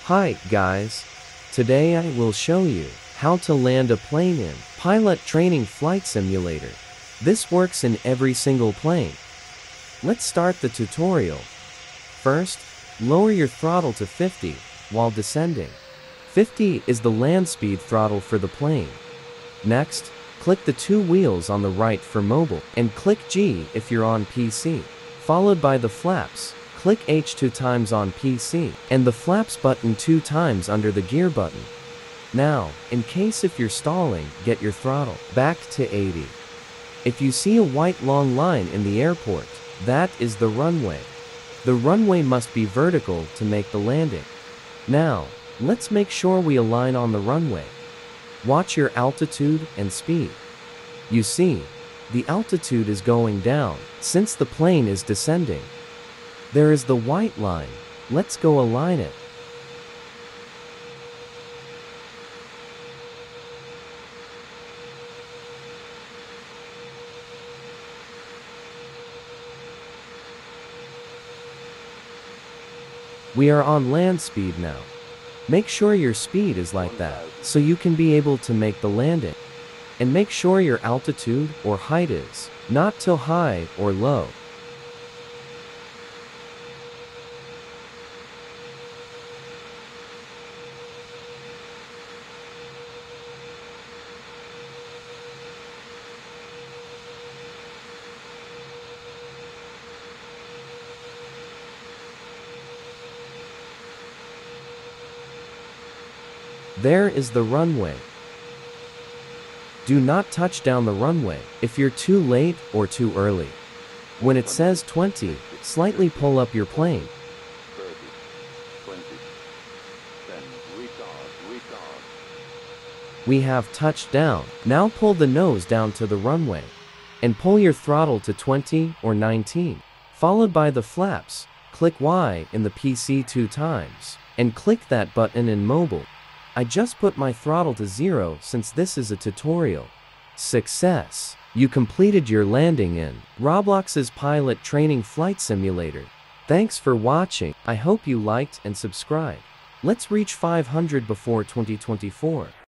Hi guys, today I will show you how to land a plane in Pilot Training Flight Simulator. This works in every single plane. Let's start the tutorial. First, lower your throttle to 50 while descending. 50 is the land speed throttle for the plane. Next, click the two wheels on the right for mobile and click G if you're on PC, followed by the flaps. Click H 2 times on PC, and the flaps button 2 times under the gear button. Now, in case if you're stalling, get your throttle back to 80. If you see a white long line in the airport, that is the runway. The runway must be vertical to make the landing. Now, let's make sure we align on the runway. Watch your altitude and speed. You see, the altitude is going down since the plane is descending. There is the white line. Let's go align it. We are on land speed now. Make sure your speed is like that, so you can be able to make the landing. And make sure your altitude or height is not too high or low. There is the runway. Do not touch down the runway if you're too late or too early. When it says 20, slightly pull up your plane. 30, 20, 10, retard. We have touched down. Now pull the nose down to the runway and pull your throttle to 20 or 19, followed by the flaps. Click Y in the PC 2 times and click that button in mobile. I just put my throttle to 0 since this is a tutorial. Success! You completed your landing in Roblox's Pilot Training Flight Simulator. Thanks for watching. I hope you liked and subscribed. Let's reach 500 before 2024.